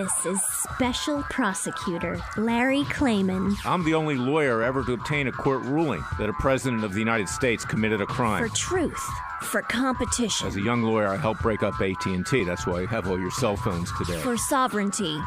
This is Special Prosecutor Larry Klayman. I'm the only lawyer ever to obtain a court ruling that a president of the United States committed a crime. For truth. For competition. As a young lawyer, I helped break up AT&T. That's why you have all your cell phones today. For sovereignty.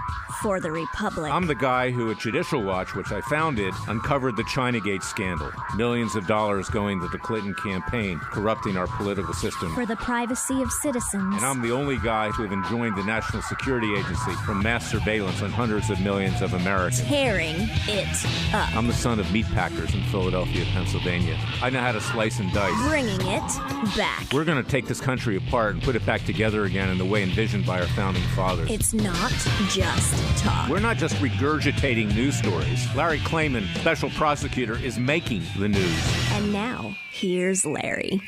For the Republic. I'm the guy who, at Judicial Watch, which I founded, uncovered the Chinagate scandal. Millions of dollars going to the Clinton campaign, corrupting our political system. For the privacy of citizens. And I'm the only guy to have enjoined the National Security Agency from mass surveillance on hundreds of millions of Americans. Tearing it up. I'm the son of meat packers in Philadelphia, Pennsylvania. I know how to slice and dice. Bringing it back. We're going to take this country apart and put it back together again in the way envisioned by our founding fathers. It's not just talk. We're not just regurgitating news stories. Larry Klayman, special prosecutor, is making the news. And now, here's Larry.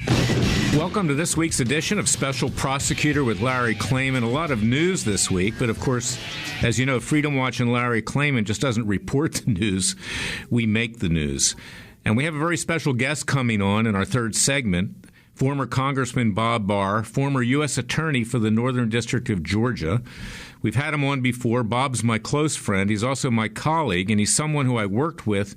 Welcome to this week's edition of Special Prosecutor with Larry Klayman. A lot of news this week, but of course, as you know, Freedom Watch and Larry Klayman just doesn't report the news. We make the news. And we have a very special guest coming on in our third segment, former Congressman Bob Barr, former U.S. Attorney for the Northern District of Georgia. We've had him on before. Bob's my close friend. He's also my colleague, and he's someone who I worked with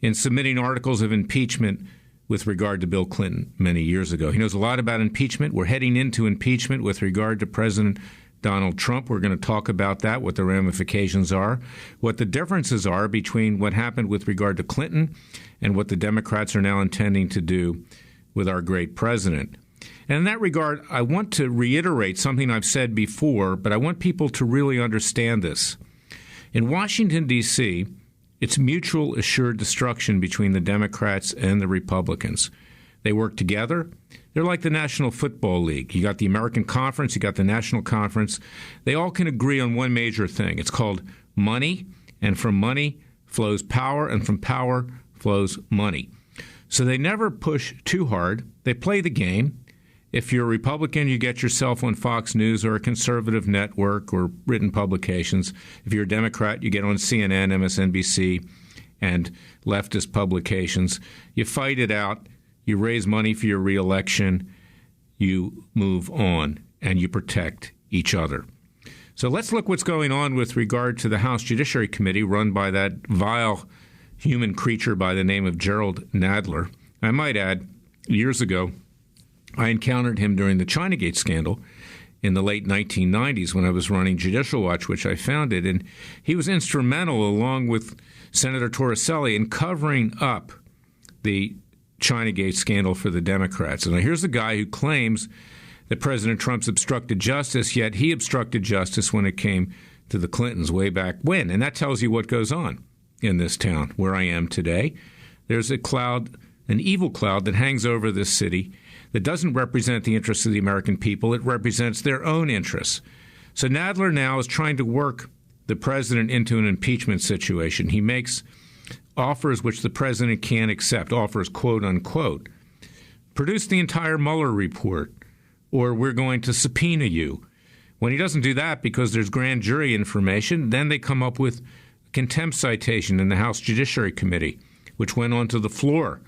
in submitting articles of impeachment with regard to Bill Clinton many years ago. He knows a lot about impeachment. We're heading into impeachment with regard to President Donald Trump. We're going to talk about that, what the ramifications are, what the differences are between what happened with regard to Clinton and what the Democrats are now intending to do with our great president. And in that regard, I want to reiterate something I've said before, but I want people to really understand this. In Washington, D.C., it's mutual assured destruction between the Democrats and the Republicans. They work together. They're like the National Football League. You got the American Conference, you got the National Conference. They all can agree on one major thing. It's called money, and from money flows power, and from power flows money. So they never push too hard. They play the game. If you're a Republican, you get yourself on Fox News or a conservative network or written publications. If you're a Democrat, you get on CNN, MSNBC, and leftist publications. You fight it out. You raise money for your reelection. You move on, and you protect each other. So let's look what's going on with regard to the House Judiciary Committee run by that vile human creature by the name of Gerald Nadler. I might add, years ago, I encountered him during the Chinagate scandal in the late 1990s when I was running Judicial Watch, which I founded, and he was instrumental, along with Senator Torricelli, in covering up the Chinagate scandal for the Democrats. And here's the guy who claims that President Trump's obstructed justice, yet he obstructed justice when it came to the Clintons way back when. And that tells you what goes on in this town where I am today. There's a cloud, an evil cloud that hangs over this city that doesn't represent the interests of the American people. It represents their own interests. So Nadler now is trying to work the president into an impeachment situation. He makes offers which the president can't accept, offers, quote unquote. Produce the entire Mueller report, or we're going to subpoena you. When he doesn't do that because there's grand jury information, then they come up with contempt citation in the House Judiciary Committee, which went onto the floor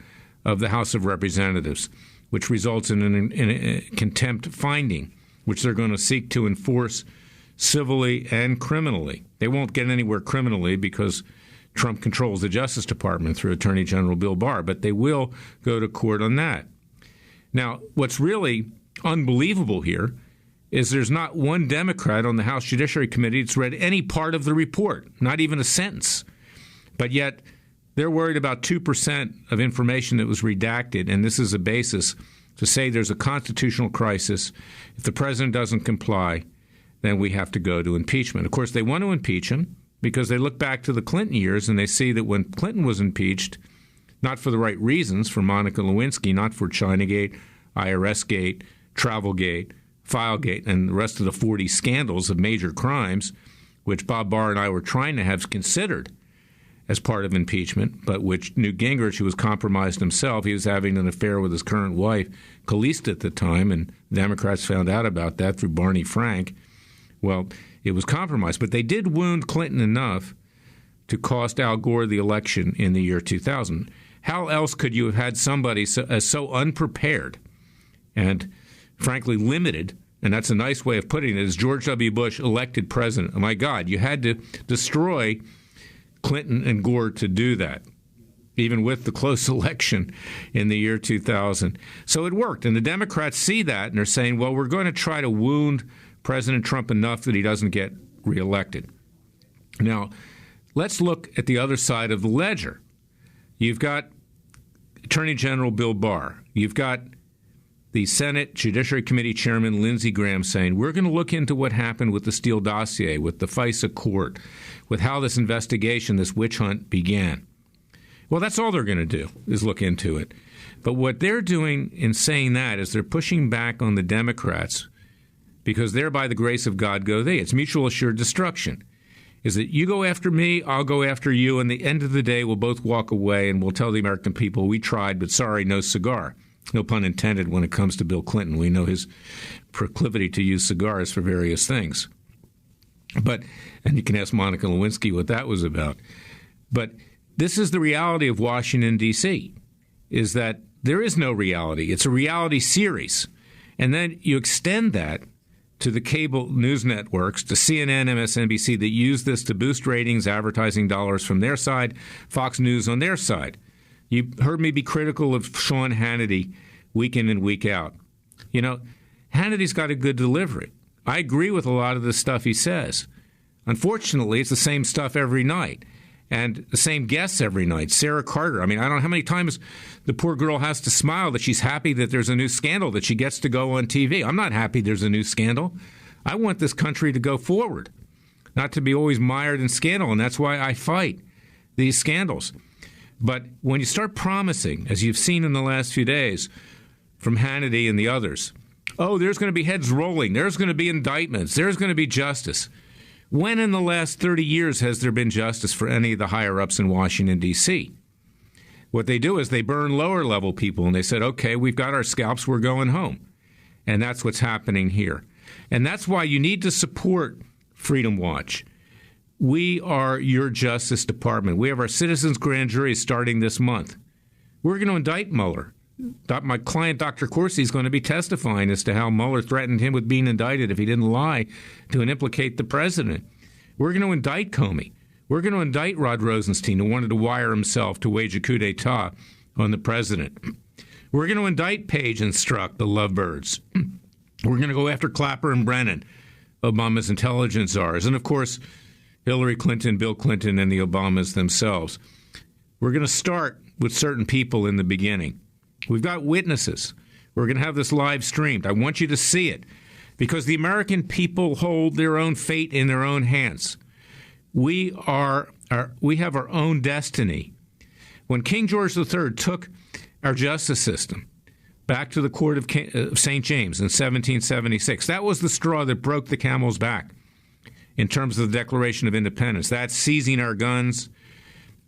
of the House of Representatives, which results in a contempt finding, which they're going to seek to enforce civilly and criminally. They won't get anywhere criminally because Trump controls the Justice Department through Attorney General Bill Barr, but they will go to court on that. Now, what's really unbelievable here is there's not one Democrat on the House Judiciary Committee that's read any part of the report, not even a sentence. But yet they're worried about 2% of information that was redacted, and this is a basis to say there's a constitutional crisis. If the president doesn't comply, then we have to go to impeachment. Of course, they want to impeach him because they look back to the Clinton years and they see that when Clinton was impeached, not for the right reasons, for Monica Lewinsky, not for Chinagate, IRS-gate, Travelgate, Filegate, and the rest of the 40 scandals of major crimes, which Bob Barr and I were trying to have considered as part of impeachment, but which Newt Gingrich, who was compromised himself, he was having an affair with his current wife, Calista at the time, and Democrats found out about that through Barney Frank. Well, it was compromised. But they did wound Clinton enough to cost Al Gore the election in the year 2000. How else could you have had somebody so unprepared and, frankly, limited and that's a nice way of putting it, is George W. Bush elected president. Oh, my God, you had to destroy Clinton and Gore to do that, even with the close election in the year 2000. So it worked, and the Democrats see that, and they're saying, well, we're going to try to wound President Trump enough that he doesn't get reelected. Now, let's look at the other side of the ledger. You've got Attorney General Bill Barr. You've got the Senate Judiciary Committee Chairman Lindsey Graham saying, we're going to look into what happened with the Steele dossier, with the FISA court, with how this investigation, this witch hunt began. Well, that's all they're going to do, is look into it. But what they're doing in saying that is they're pushing back on the Democrats, because there, by the grace of God, go they. It's mutual assured destruction. Is that you go after me, I'll go after you, and at the end of the day, we'll both walk away and we'll tell the American people, we tried, but sorry, no cigar. No pun intended when it comes to Bill Clinton. We know his proclivity to use cigars for various things. And you can ask Monica Lewinsky what that was about. But this is the reality of Washington, D.C., is that there is no reality. It's a reality series. And then you extend that to the cable news networks, to CNN, MSNBC, that use this to boost ratings, advertising dollars from their side, Fox News on their side. You heard me be critical of Sean Hannity week in and week out. You know, Hannity's got a good delivery. I agree with a lot of the stuff he says. Unfortunately, it's the same stuff every night and the same guests every night. Sarah Carter. I mean, I don't know how many times the poor girl has to smile that she's happy that there's a new scandal, that she gets to go on TV. I'm not happy there's a new scandal. I want this country to go forward, not to be always mired in scandal, and that's why I fight these scandals. But when you start promising, as you've seen in the last few days from Hannity and the others, oh, there's going to be heads rolling, there's going to be indictments, there's going to be justice. When in the last 30 years has there been justice for any of the higher-ups in Washington, D.C.? What they do is they burn lower-level people, and they said, okay, we've got our scalps, we're going home. And that's what's happening here. And that's why you need to support Freedom Watch. We are your Justice Department. We have our citizens' grand jury starting this month. We're going to indict Mueller. My client, Dr. Corsi, is going to be testifying as to how Mueller threatened him with being indicted if he didn't lie to implicate the president. We're going to indict Comey. We're going to indict Rod Rosenstein, who wanted to wire himself to wage a coup d'etat on the president. We're going to indict Page and Strzok, the lovebirds. We're going to go after Clapper and Brennan, Obama's intelligence czars. And, of course, Hillary Clinton, Bill Clinton, and the Obamas themselves. We're going to start with certain people in the beginning. We've got witnesses. We're going to have this live streamed. I want you to see it because the American people hold their own fate in their own hands. We have our own destiny. When King George III took our justice system back to the court of St. James in 1776, that was the straw that broke the camel's back. In terms of the Declaration of Independence, that's seizing our guns,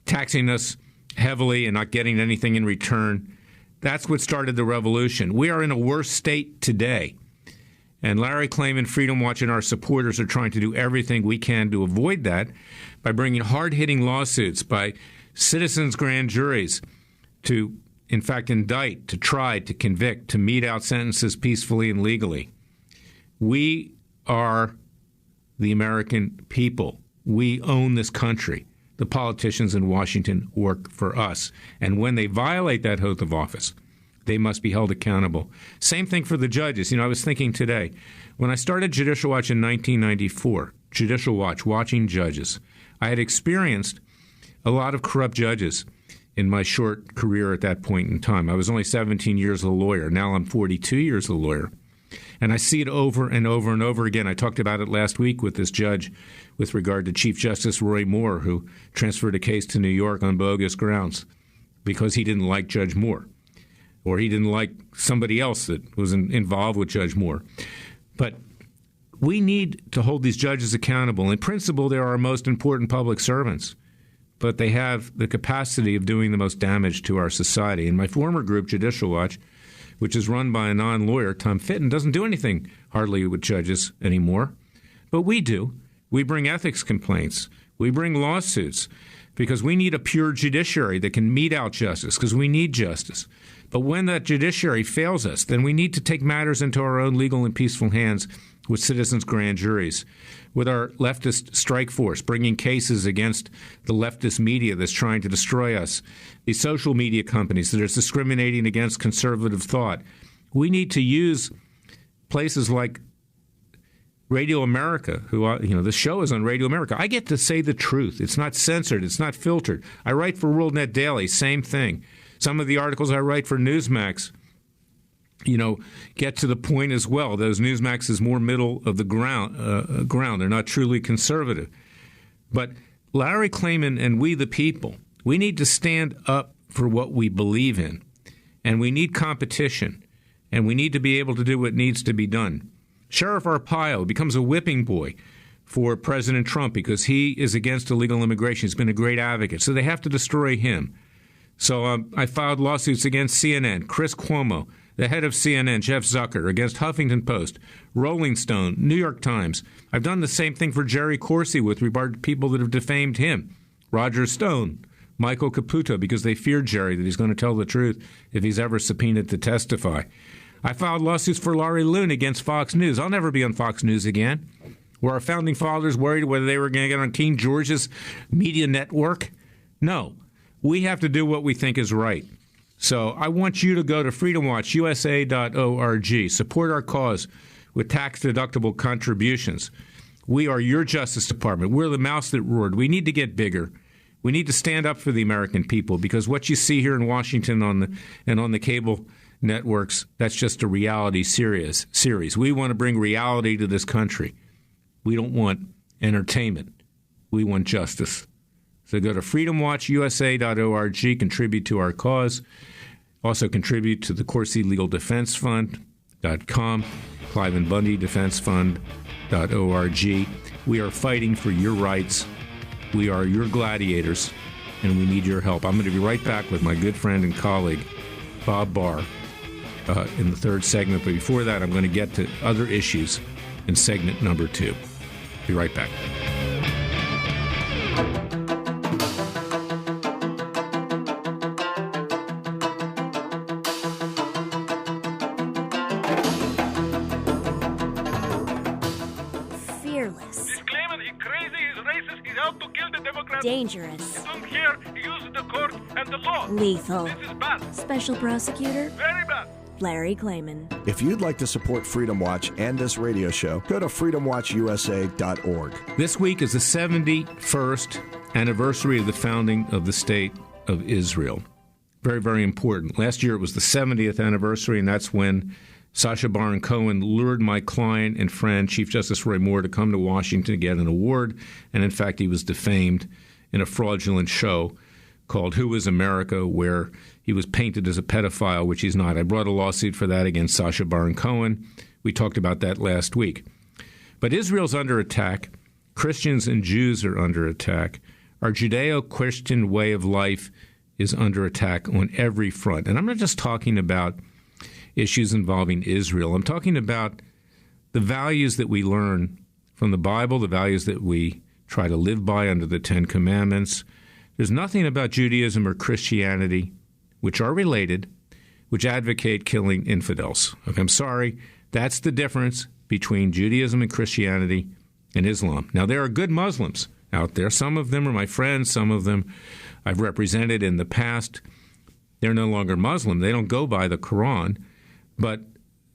taxing us heavily and not getting anything in return. That's what started the revolution. We are in a worse state today. And Larry Klayman, Freedom Watch, and our supporters are trying to do everything we can to avoid that by bringing hard-hitting lawsuits, by citizens' grand juries to, in fact, indict, to try, to convict, to mete out sentences peacefully and legally. We are the American people. We own this country. The politicians in Washington work for us. And when they violate that oath of office, they must be held accountable. Same thing for the judges. You know, I was thinking today, when I started Judicial Watch in 1994, Judicial Watch, watching judges, I had experienced a lot of corrupt judges in my short career at that point in time. I was only 17 years a lawyer. Now I'm 42 years a lawyer. And I see it over and over and over again. I talked about it last week with this judge with regard to Chief Justice Roy Moore, who transferred a case to New York on bogus grounds because he didn't like Judge Moore, or he didn't like somebody else that was involved with Judge Moore. But we need to hold these judges accountable. In principle, they're our most important public servants, but they have the capacity of doing the most damage to our society. In my former group, Judicial Watch, which is run by a non-lawyer, Tom Fitton, doesn't do anything hardly with judges anymore. But we do. We bring ethics complaints. We bring lawsuits. because we need a pure judiciary that can mete out justice, because we need justice. But when that judiciary fails us, then we need to take matters into our own legal and peaceful hands with citizens' grand juries, with our leftist strike force bringing cases against the leftist media that's trying to destroy us, these social media companies that are discriminating against conservative thought. We need to use places like Radio America, the show is on Radio America. I get to say the truth. It's not censored. It's not filtered. I write for WorldNet Daily, same thing. Some of the articles I write for Newsmax, get to the point as well. Those Newsmax is more middle of the ground. They're not truly conservative. But Larry Klayman and we the people, we need to stand up for what we believe in. And we need competition. And we need to be able to do what needs to be done. Sheriff Arpaio becomes a whipping boy for President Trump because he is against illegal immigration. He's been a great advocate. So they have to destroy him. So I filed lawsuits against CNN, Chris Cuomo, the head of CNN, Jeff Zucker, against Huffington Post, Rolling Stone, New York Times. I've done the same thing for Jerry Corsi with regard to people that have defamed him, Roger Stone, Michael Caputo, because they fear Jerry, that he's going to tell the truth if he's ever subpoenaed to testify. I filed lawsuits for Laurie Loon against Fox News. I'll never be on Fox News again. Were our founding fathers worried whether they were going to get on King George's media network? No. We have to do what we think is right. So I want you to go to freedomwatchusa.org. Support our cause with tax-deductible contributions. We are your Justice Department. We're the mouse that roared. We need to get bigger. We need to stand up for the American people, because what you see here in Washington on the cable networks, that's just a reality series. We want to bring reality to this country. We don't want entertainment. We want justice. So go to freedomwatchusa.org, contribute to our cause. Also contribute to the Corsi Legal Defense Fund.com, Clive and Bundy Defense Fund.org. We are fighting for your rights. We are your gladiators, and we need your help. I'm going to be right back with my good friend and colleague, Bob Barr, in the third segment. But before that, I'm going to get to other issues in segment number 2. Be right back. Fearless. He's claiming he's crazy, he's racist, he's out to kill the Democrats. Dangerous. You don't care, he uses the court and the law. Lethal. This is bad. Special prosecutor Very bad. Larry Klayman. If you'd like to support Freedom Watch and this radio show, go to freedomwatchusa.org. This week is the 71st anniversary of the founding of the State of Israel. Very, very important. Last year it was the 70th anniversary, and that's when Sacha Baron Cohen lured my client and friend, Chief Justice Roy Moore, to come to Washington to get an award. And in fact, he was defamed in a fraudulent show called Who is America, where he was painted as a pedophile, which he's not. I brought a lawsuit for that against Sacha Baron Cohen. We talked about that last week. But Israel's under attack. Christians and Jews are under attack. Our Judeo-Christian way of life is under attack on every front. And I'm not just talking about issues involving Israel. I'm talking about the values that we learn from the Bible, the values that we try to live by under the Ten Commandments. There's nothing about Judaism or Christianity, which are related, which advocate killing infidels. Okay, I'm sorry. That's the difference between Judaism and Christianity and Islam. Now, there are good Muslims out there. Some of them are my friends. Some of them I've represented in the past. They're no longer Muslim. They don't go by the Quran, but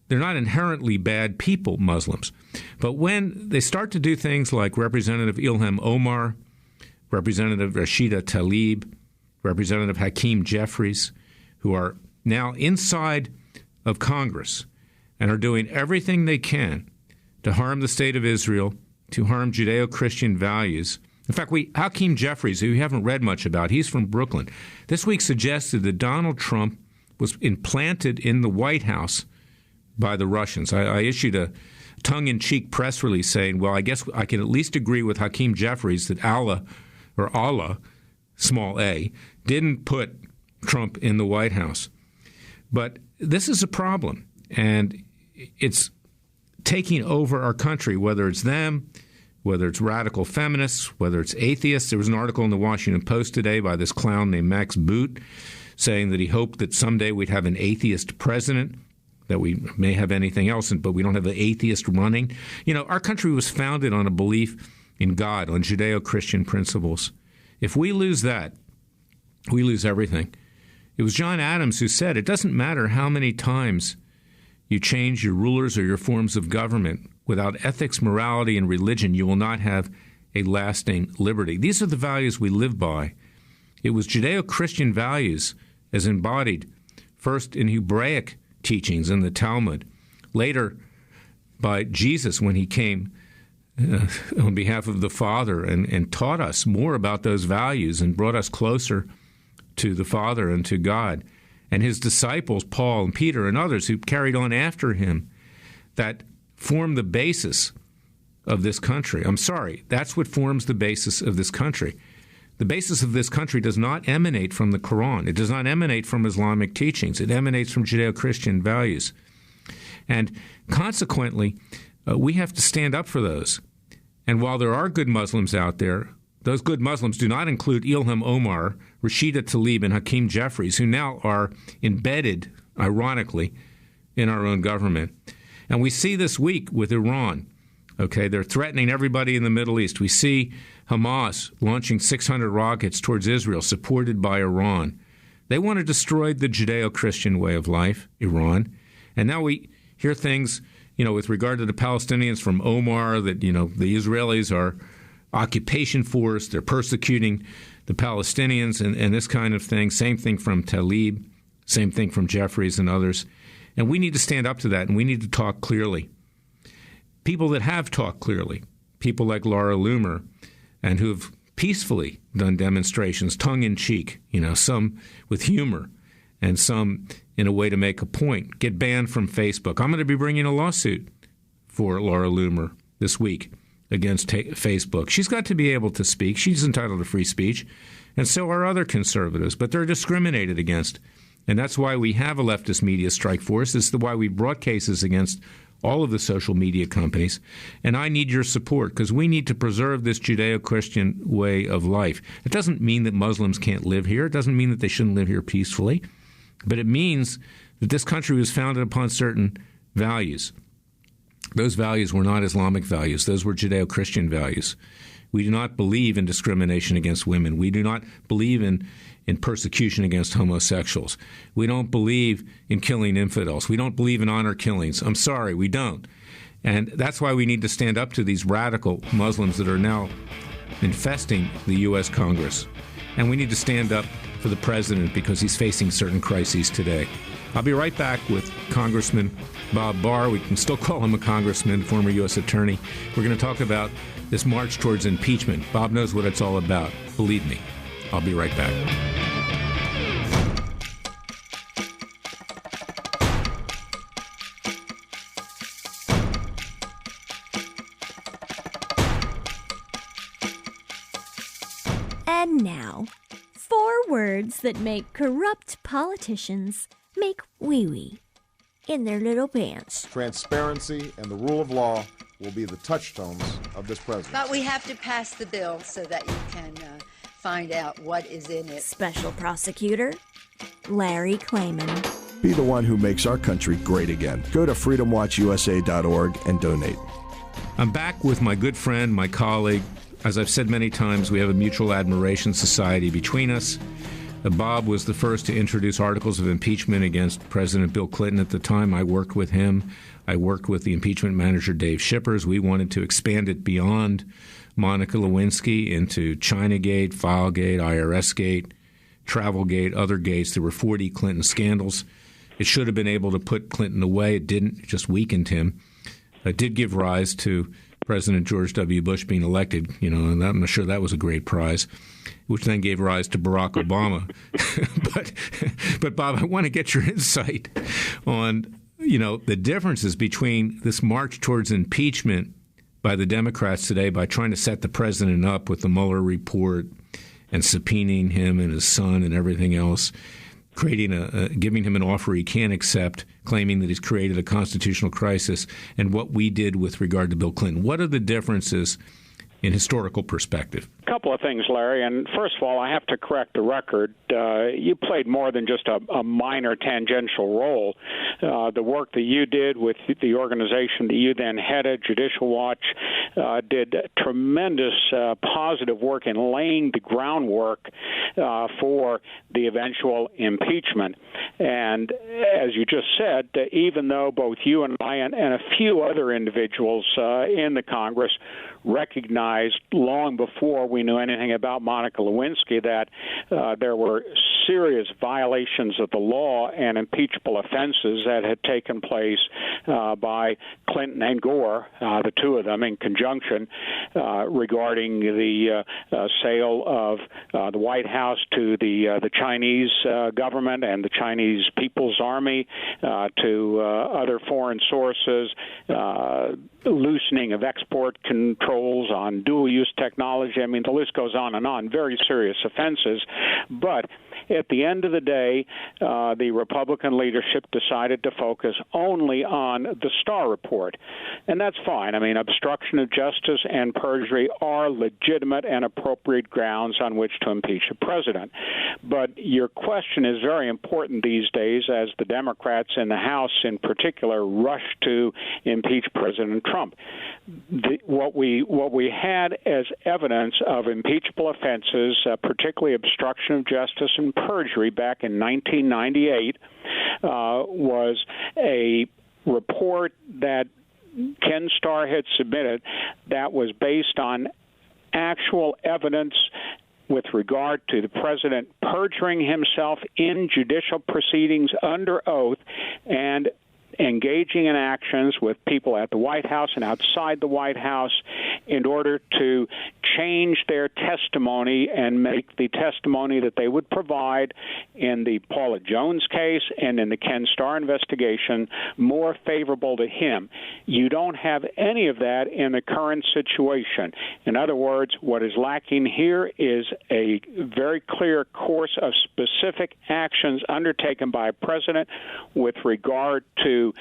they're not inherently bad people, Muslims. But when they start to do things like Representative Ilham Omar, Representative Rashida Tlaib, Representative Hakeem Jeffries, who are now inside of Congress and are doing everything they can to harm the state of Israel, to harm Judeo-Christian values. In fact, Hakeem Jeffries, who you haven't read much about, he's from Brooklyn, this week suggested that Donald Trump was implanted in the White House by the Russians. I issued a tongue-in-cheek press release saying, well, I guess I can at least agree with Hakeem Jeffries that Allah, small a, didn't put Trump in the White House. But this is a problem, and it's taking over our country, whether it's them, whether it's radical feminists, whether it's atheists. There was an article in the Washington Post today by this clown named Max Boot saying that he hoped that someday we'd have an atheist president, that we may have anything else, but we don't have an atheist running. You know, our country was founded on a belief in God, on Judeo-Christian principles. If we lose that, we lose everything. It was John Adams who said, it doesn't matter how many times you change your rulers or your forms of government. Without ethics, morality, and religion, you will not have a lasting liberty. These are the values we live by. It was Judeo-Christian values as embodied first in Hebraic teachings in the Talmud, later by Jesus when he came on behalf of the Father and taught us more about those values and brought us closer to the Father and to God. And his disciples, Paul and Peter and others who carried on after him, that form the basis of this country. I'm sorry, that's what forms the basis of this country. The basis of this country does not emanate from the Quran. It does not emanate from Islamic teachings. It emanates from Judeo-Christian values. And consequently, we have to stand up for those. And while there are good Muslims out there, those good Muslims do not include Ilham Omar, Rashida Tlaib, and Hakeem Jeffries, who now are embedded, ironically, in our own government. And we see this week with Iran. Okay, they're threatening everybody in the Middle East. We see Hamas launching 600 rockets towards Israel, supported by Iran. They want to destroy the Judeo-Christian way of life, Iran. And now we hear things, with regard to the Palestinians from Omar, that, the Israelis are occupation force, they're persecuting the Palestinians and this kind of thing. Same thing from Tlaib, same thing from Jeffries and others. And we need to stand up to that, and we need to talk clearly. People that have talked clearly, people like Laura Loomer, and who have peacefully done demonstrations, tongue-in-cheek, some with humor and some in a way to make a point, get banned from Facebook. I'm going to be bringing a lawsuit for Laura Loomer this week against Facebook. She's got to be able to speak. She's entitled to free speech, and so are other conservatives, but they're discriminated against. And that's why we have a leftist media strike force. This is why we brought cases against all of the social media companies. And I need your support because we need to preserve this Judeo-Christian way of life. It doesn't mean that Muslims can't live here. It doesn't mean that they shouldn't live here peacefully. But it means that this country was founded upon certain values. Those values were not Islamic values. Those were Judeo-Christian values. We do not believe in discrimination against women. We do not believe in persecution against homosexuals. We don't believe in killing infidels. We don't believe in honor killings. I'm sorry, we don't. And that's why we need to stand up to these radical Muslims that are now infesting the U.S. Congress. And we need to stand up for the president because he's facing certain crises today. I'll be right back with Congressman Bob Barr. We can still call him a congressman, former U.S. attorney. We're going to talk about this march towards impeachment. Bob knows what it's all about. Believe me. I'll be right back. And now, 4 words that make corrupt politicians make wee-wee in their little pants. Transparency and the rule of law will be the touchstones of this presidency. But we have to pass the bill so that you can find out what is in it. Special Prosecutor Larry Klayman. Be the one who makes our country great again. Go to freedomwatchusa.org and donate. I'm back with my good friend, my colleague. As I've said many times, we have a mutual admiration society between us. Bob was the first to introduce articles of impeachment against President Bill Clinton. At the time, I worked with him. I worked with the impeachment manager, Dave Shippers. We wanted to expand it beyond Monica Lewinsky into Chinagate, Filegate, IRSgate, Travelgate, other gates. There were 40 Clinton scandals. It should have been able to put Clinton away. It didn't. It just weakened him. It did give rise to President George W. Bush being elected, and I'm not sure that was a great prize, which then gave rise to Barack Obama. But Bob, I want to get your insight on, the differences between this march towards impeachment by the Democrats today by trying to set the president up with the Mueller report and subpoenaing him and his son and everything else, giving him an offer he can't accept, claiming that he's created a constitutional crisis, and what we did with regard to Bill Clinton. What are the differences in historical perspective? A couple of things, Larry. And first of all, I have to correct the record. You played more than just a minor tangential role. The work that you did with the organization that you then headed, Judicial Watch, did tremendous positive work in laying the groundwork for the eventual impeachment. And as you just said, even though both you and I and a few other individuals in the Congress recognized long before we knew anything about Monica Lewinsky that there were serious violations of the law and impeachable offenses that had taken place by Clinton and Gore, the two of them in conjunction, regarding the sale of the White House to the Chinese government and the Chinese People's Army, to other foreign sources, loosening of export controls on dual-use technology. I mean, the list goes on and on. Very serious offenses. But at the end of the day, the Republican leadership decided to focus only on the Starr report. And that's fine. I mean, obstruction of justice and perjury are legitimate and appropriate grounds on which to impeach a president. But your question is very important these days as the Democrats in the House in particular rush to impeach President Trump. What we had as evidence of impeachable offenses, particularly obstruction of justice and perjury back in 1998, was a report that Ken Starr had submitted that was based on actual evidence with regard to the president perjuring himself in judicial proceedings under oath and engaging in actions with people at the White House and outside the White House in order to change their testimony and make the testimony that they would provide in the Paula Jones case and in the Ken Starr investigation more favorable to him. You don't have any of that in the current situation. In other words, what is lacking here is a very clear course of specific actions undertaken by a president with regard to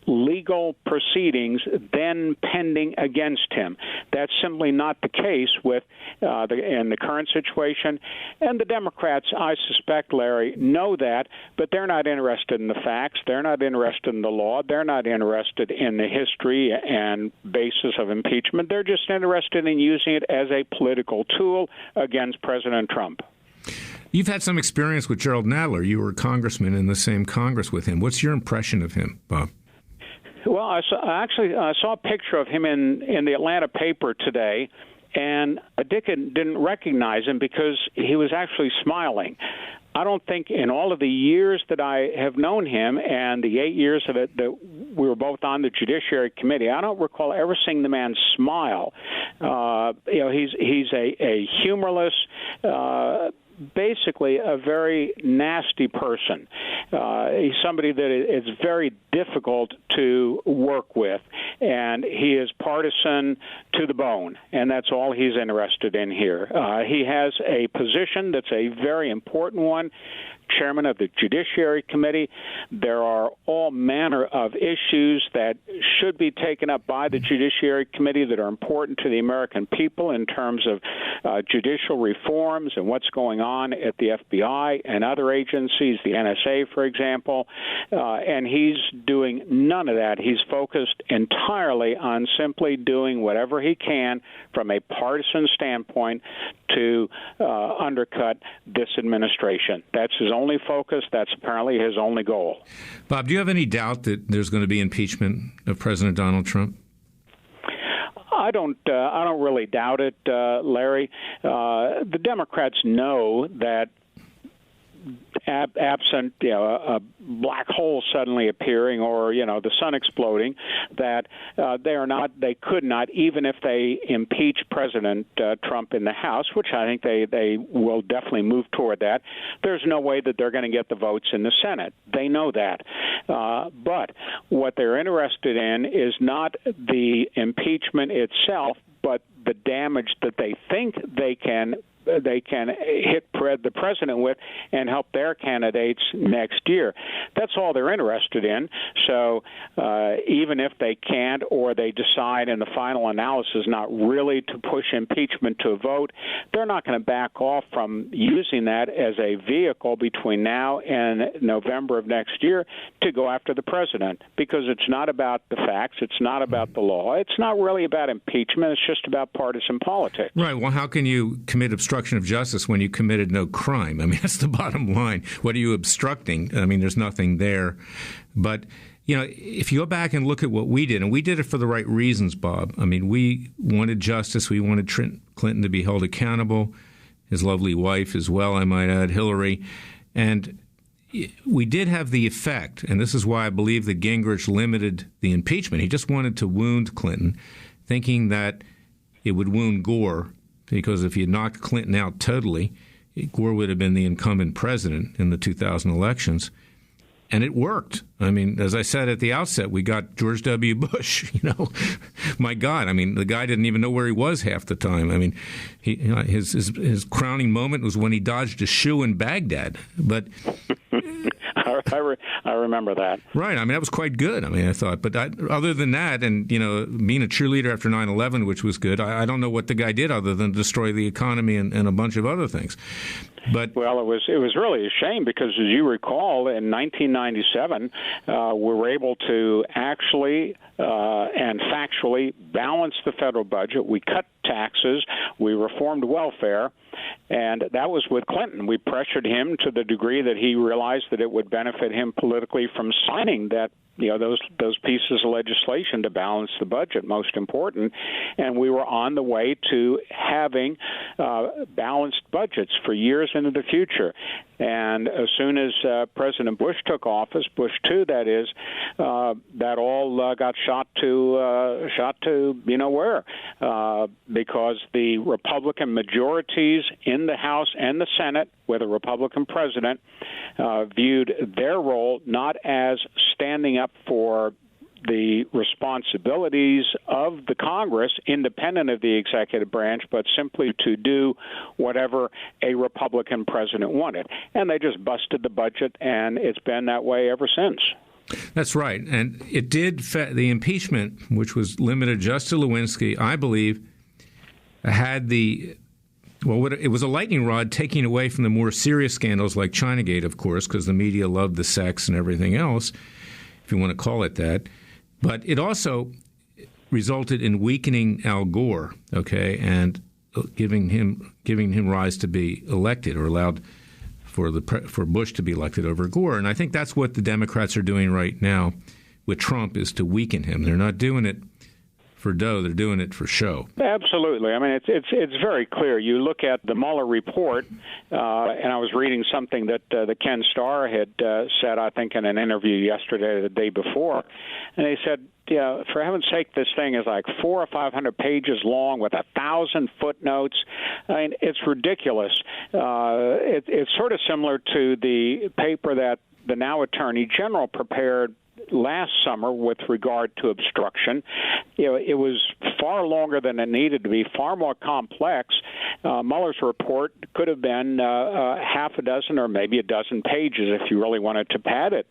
legal proceedings then pending against him. That's simply not the case with in the current situation. And the Democrats, I suspect, Larry, know that, but they're not interested in the facts. They're not interested in the law. They're not interested in the history and basis of impeachment. They're just interested in using it as a political tool against President Trump. You've had some experience with Gerald Nadler. You were a congressman in the same Congress with him. What's your impression of him, Bob? Well, I saw a picture of him in the Atlanta paper today, and I didn't recognize him because he was actually smiling. I don't think in all of the years that I have known him and the 8 years of it that we were both on the Judiciary Committee, I don't recall ever seeing the man smile. He's a humorless, basically a very nasty person. He's somebody that is very difficult to work with, and he is partisan to the bone, and that's all he's interested in here. He has a position that's a very important one, chairman of the Judiciary Committee. There are all manner of issues that should be taken up by the Judiciary Committee that are important to the American people in terms of judicial reforms and what's going on at the FBI and other agencies, the NSA, for example, and he's doing none of that. He's focused entirely on simply doing whatever he can from a partisan standpoint to undercut this administration. That's his only focus. That's apparently his only goal. Bob, do you have any doubt that there's going to be impeachment of President Donald Trump? I don't really doubt it, Larry. The Democrats know that absent a black hole suddenly appearing or the sun exploding, that they could not, even if they impeach President Trump in the House, which I think they will definitely move toward that. There's no way that they're going to get the votes in the Senate. They know that. But what they're interested in is not the impeachment itself, but the damage that they think they can they can hit the president with and help their candidates next year. That's all they're interested in. So even if they can't, or they decide in the final analysis not really to push impeachment to a vote, they're not going to back off from using that as a vehicle between now and November of next year to go after the president, because it's not about the facts, it's not about the law, it's not really about impeachment, it's just about partisan politics. Right. Well, how can you commit obstruction of justice when you committed no crime? I mean, that's the bottom line. What are you obstructing? I mean, there's nothing there. But, you know, if you go back and look at what we did, and we did it for the right reasons, Bob. I mean, we wanted justice. We wanted Clinton to be held accountable, his lovely wife as well, I might add, Hillary. And we did have the effect, and this is why I believe that Gingrich limited the impeachment. He just wanted to wound Clinton, thinking that it would wound Gore, because if you knocked Clinton out totally, Gore would have been the incumbent president in the 2000 elections. And it worked. I mean, as I said at the outset, we got George W. Bush. You know, my God, I mean, the guy didn't even know where he was half the time. I mean, his crowning moment was when he dodged a shoe in Baghdad. But I remember that. Right. I mean, that was quite good. I mean, I thought. But other than that, and, you know, being a cheerleader after 9/11, which was good, I don't know what the guy did other than destroy the economy and a bunch of other things. But well, it was really a shame because, as you recall, in 1997, we were able to actually and factually balance the federal budget. We cut taxes. We reformed welfare. And that was with Clinton. We pressured him to the degree that he realized that it would benefit him politically from signing that, you know, those pieces of legislation to balance the budget, most important. And we were on the way to having balanced budgets for years into the future. And as soon as President Bush took office, Bush II, that is, that all got shot to you know where, because the Republican majorities in the House and the Senate, with a Republican president, viewed their role not as standing up for the responsibilities of the Congress, independent of the executive branch, but simply to do whatever a Republican president wanted. And they just busted the budget, and it's been that way ever since. That's right. And it did, the impeachment, which was limited just to Lewinsky, I believe, had it was a lightning rod taking away from the more serious scandals like Chinagate, of course, because the media loved the sex and everything else, if you want to call it that. But it also resulted in weakening Al Gore, okay, and giving him rise to be elected, or allowed for Bush to be elected over Gore. And I think that's what the Democrats are doing right now with Trump, is to weaken him. They're not doing it for dough, they're doing it for show. Absolutely. I mean, it's very clear. You look at the Mueller report, and I was reading something that the Ken Starr had said, I think, in an interview yesterday or the day before, and he said, yeah, for heaven's sake, this thing is like 400 or 500 pages long with 1,000 footnotes. I mean, it's ridiculous. It's sort of similar to the paper that the now Attorney General prepared last summer with regard to obstruction. You know, it was far longer than it needed to be, far more complex. Mueller's report could have been half a dozen or maybe a dozen pages if you really wanted to pad it,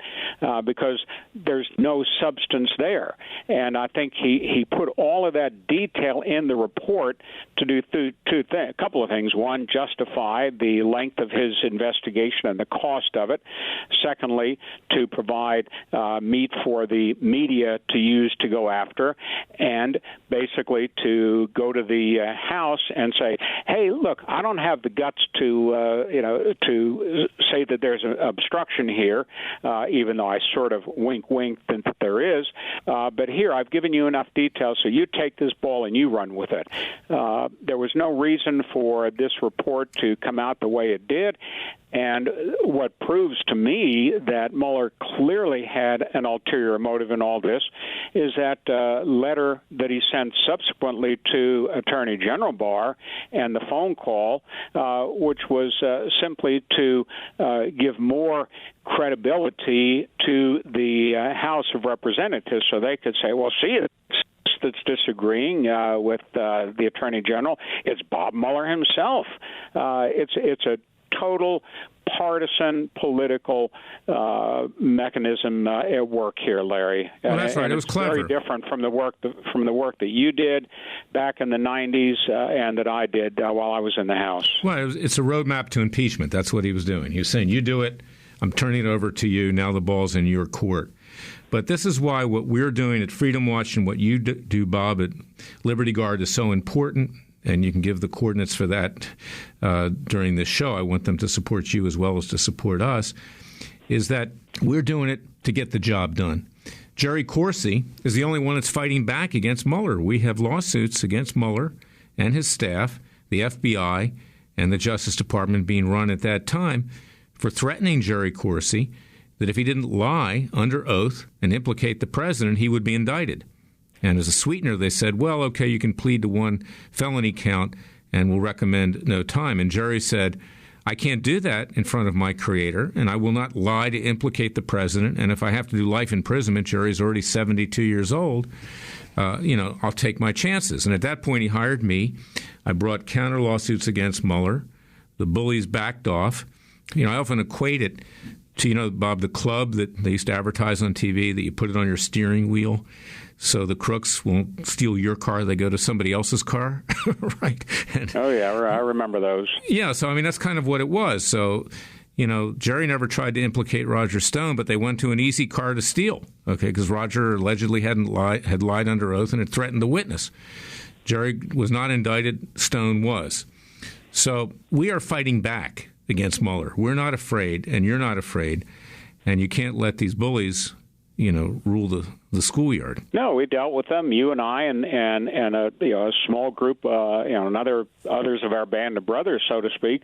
because there's no substance there. And I think he put all of that detail in the report to do a couple of things. One, justify the length of his investigation and the cost of it. Secondly, to provide meat for the media to use to go after, and basically to go to the House and say, hey, look, I don't have the guts to say that there's an obstruction here, even though I sort of wink think that there is. But here, I've given you enough detail, so you take this ball and you run with it. There was no reason for this report to come out the way it did. And what proves to me that Mueller clearly had an ulterior motive in all this is that letter that he sent subsequently to Attorney General Barr and the phone call, which was simply to give more credibility to the House of Representatives so they could say, well, see, that's disagreeing with the Attorney General. It's Bob Mueller himself. It's a total partisan political mechanism at work here, Larry. Well, that's right. It was clever. Very different from the work that you did back in the 90s and that I did while I was in the House. Well, it's a roadmap to impeachment. That's what he was doing. He was saying, you do it, I'm turning it over to you, now the ball's in your court. But this is why what we're doing at Freedom Watch and what you do, Bob, at Liberty Guard is so important. And you can give the coordinates for that during this show. I want them to support you as well as to support us, is that we're doing it to get the job done. Jerry Corsi is the only one that's fighting back against Mueller. We have lawsuits against Mueller and his staff, the FBI, and the Justice Department being run at that time for threatening Jerry Corsi that if he didn't lie under oath and implicate the president, he would be indicted. And as a sweetener, they said, well, okay, you can plead to one felony count and we'll recommend no time. And Jerry said, I can't do that in front of my creator, and I will not lie to implicate the president. And if I have to do life imprisonment, Jerry's already 72 years old, I'll take my chances. And at that point, he hired me. I brought counter lawsuits against Mueller. The bullies backed off. I often equate it to, Bob, the club that they used to advertise on TV, that you put it on your steering wheel so the crooks won't steal your car. They go to somebody else's car, right? Oh, yeah, I remember those. Yeah, so, that's kind of what it was. So, Jerry never tried to implicate Roger Stone, but they went to an easy car to steal, okay, because Roger allegedly had lied under oath and had threatened the witness. Jerry was not indicted. Stone was. So we are fighting back against Mueller. We're not afraid, and you're not afraid, and you can't let these bullies, rule the schoolyard. No, we dealt with them, you and I, and a small group, and others of our band of brothers, so to speak.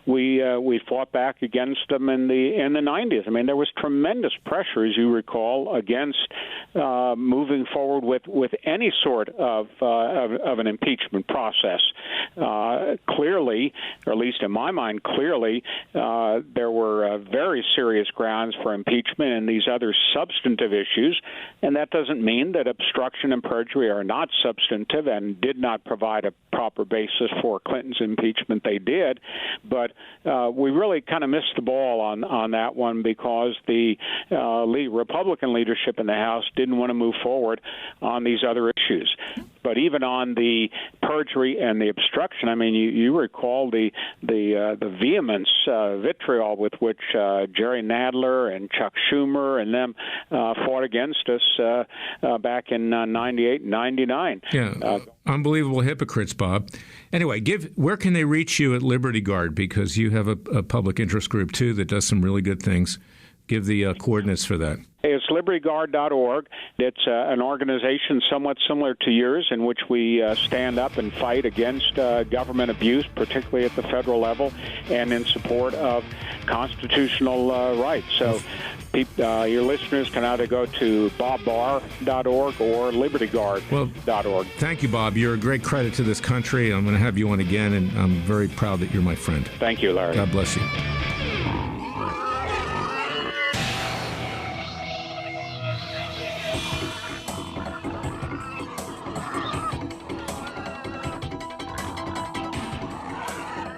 We fought back against them in the 90s. There was tremendous pressure, as you recall, against moving forward with any sort of an impeachment process. Clearly, or at least in my mind, there were very serious grounds for impeachment and these other substantive issues. And that doesn't mean that obstruction and perjury are not substantive and did not provide a proper basis for Clinton's impeachment. They did. But we really kind of missed the ball on that one because the Republican leadership in the House didn't want to move forward on these other issues. But even on the perjury and the obstruction, you recall the vehemence, vitriol with which Jerry Nadler and Chuck Schumer and them fought against us back in 98 and 99. Yeah, unbelievable hypocrites, Bob. Anyway, where can they reach you at Liberty Guard? Because you have a public interest group, too, that does some really good things. Give the coordinates for that. It's libertyguard.org. It's an organization somewhat similar to yours in which we stand up and fight against government abuse, particularly at the federal level, and in support of constitutional rights. So your listeners can either go to bobbarr.org or libertyguard.org. Thank you, Bob. You're a great credit to this country. I'm going to have you on again, and I'm very proud that you're my friend. Thank you, Larry. God bless you.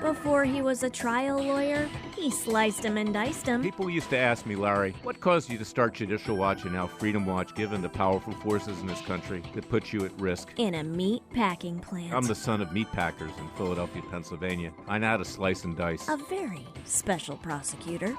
Before he was a trial lawyer, he sliced him and diced him. People used to ask me, Larry, what caused you to start Judicial Watch and now Freedom Watch, given the powerful forces in this country that put you at risk? In a meat packing plant. I'm the son of meat packers in Philadelphia, Pennsylvania. I know how to slice and dice. A very special prosecutor,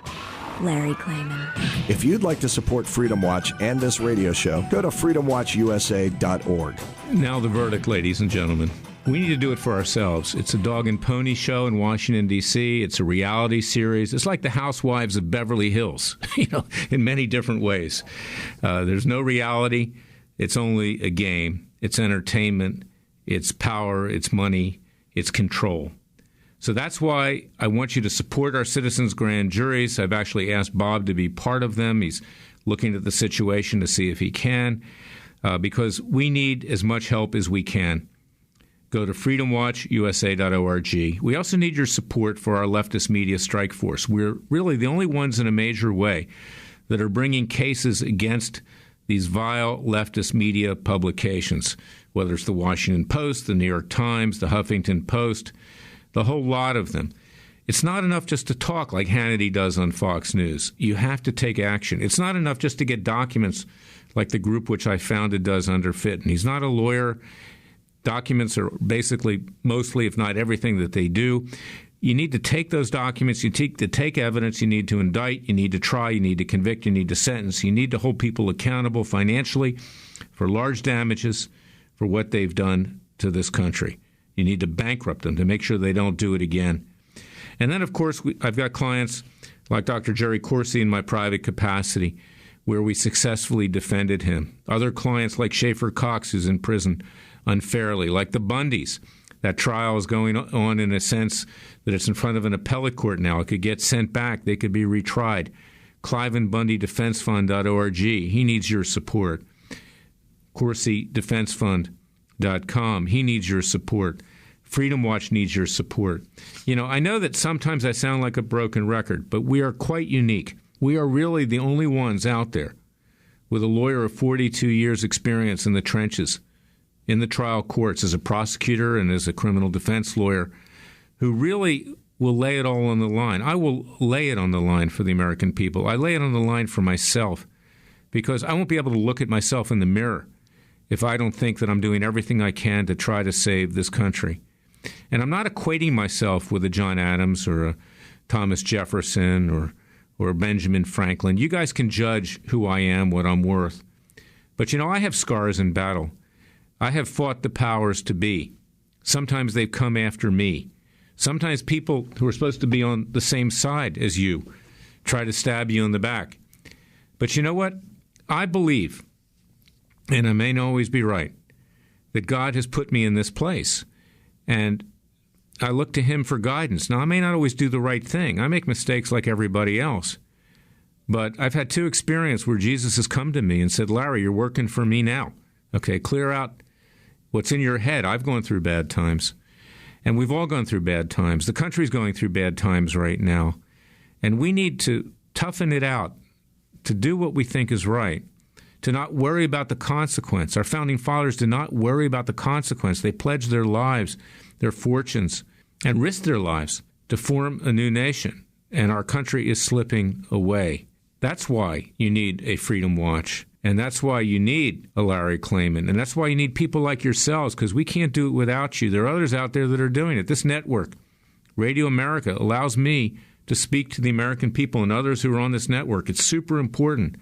Larry Klayman. If you'd like to support Freedom Watch and this radio show, go to freedomwatchusa.org. Now the verdict, ladies and gentlemen. We need to do it for ourselves. It's a dog and pony show in Washington, D.C. It's a reality series. It's like the Housewives of Beverly Hills, in many different ways. There's no reality. It's only a game. It's entertainment. It's power. It's money. It's control. So that's why I want you to support our citizens' grand juries. I've actually asked Bob to be part of them. He's looking at the situation to see if he can, because we need as much help as we can. Go to freedomwatchusa.org. We also need your support for our leftist media strike force. We're really the only ones in a major way that are bringing cases against these vile leftist media publications, whether it's the Washington Post, the New York Times, the Huffington Post, the whole lot of them. It's not enough just to talk like Hannity does on Fox News. You have to take action. It's not enough just to get documents like the group which I founded does under Fitton. He's not a lawyer. Documents are basically mostly, if not everything, that they do. You need to take those documents, you need to take evidence, you need to indict, you need to try, you need to convict, you need to sentence, you need to hold people accountable financially for large damages for what they've done to this country. You need to bankrupt them to make sure they don't do it again. And then, of course, I've got clients like Dr. Jerry Corsi in my private capacity where we successfully defended him. Other clients like Schaefer Cox, who's in prison unfairly, like the Bundys. That trial is going on in a sense that it's in front of an appellate court now. It could get sent back. They could be retried. ClivenBundyDefenseFund.org. He needs your support. CorsiDefenseFund.com. He needs your support. Freedom Watch needs your support. You know, I know that sometimes I sound like a broken record, but we are quite unique. We are really the only ones out there with a lawyer of 42 years' experience in the trenches, in the trial courts as a prosecutor and as a criminal defense lawyer, who really will lay it all on the line. I will lay it on the line for the American people. I lay it on the line for myself because I won't be able to look at myself in the mirror if I don't think that I'm doing everything I can to try to save this country. And I'm not equating myself with a John Adams or a Thomas Jefferson or Benjamin Franklin. You guys can judge who I am, what I'm worth. But, you know, I have scars in battle. I have fought the powers to be. Sometimes they've come after me. Sometimes people who are supposed to be on the same side as you try to stab you in the back. But you know what? I believe, and I may not always be right, that God has put me in this place. And I look to him for guidance. Now, I may not always do the right thing. I make mistakes like everybody else. But I've had two experiences where Jesus has come to me and said, Larry, you're working for me now. Okay, clear out what's in your head. I've gone through bad times. And we've all gone through bad times. The country's going through bad times right now. And we need to toughen it out, to do what we think is right, to not worry about the consequence. Our founding fathers did not worry about the consequence. They pledged their lives, their fortunes, and risked their lives to form a new nation. And our country is slipping away. That's why you need a Freedom Watch. And that's why you need a Larry Klayman. And that's why you need people like yourselves, because we can't do it without you. There are others out there that are doing it. This network, Radio America, allows me to speak to the American people and others who are on this network. It's super important.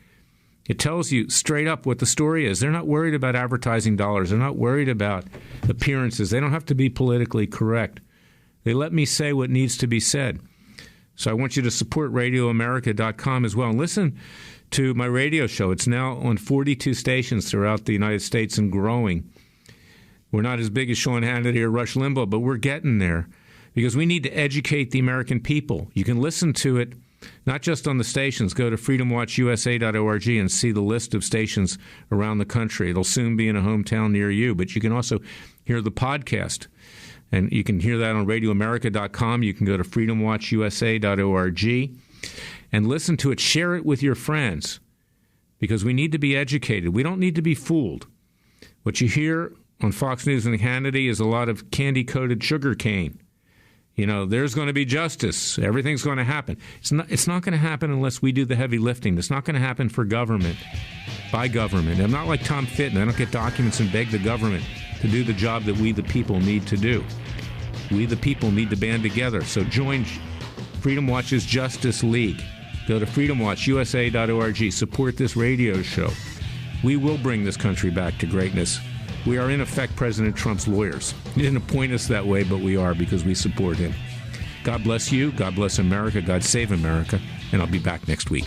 It tells you straight up what the story is. They're not worried about advertising dollars. They're not worried about appearances. They don't have to be politically correct. They let me say what needs to be said. So I want you to support RadioAmerica.com as well. And listen to my radio show. It's now on 42 stations throughout the United States and growing. We're not as big as Sean Hannity or Rush Limbaugh, but we're getting there because we need to educate the American people. You can listen to it not just on the stations. Go to freedomwatchusa.org and see the list of stations around the country. It'll soon be in a hometown near you, but you can also hear the podcast. And you can hear that on RadioAmerica.com. You can go to freedomwatchusa.org and listen to it. Share it with your friends because we need to be educated. We don't need to be fooled. What you hear on Fox News and Hannity is a lot of candy-coated sugar cane. You know, there's going to be justice. Everything's going to happen. It's not going to happen unless we do the heavy lifting. It's not going to happen for government, by government. I'm not like Tom Fitton. I don't get documents and beg the government to do the job that we, the people, need to do. We, the people, need to band together. So join Freedom Watch's Justice League. Go to freedomwatchusa.org. Support this radio show. We will bring this country back to greatness. We are, in effect, President Trump's lawyers. He didn't appoint us that way, but we are because we support him. God bless you. God bless America. God save America. And I'll be back next week.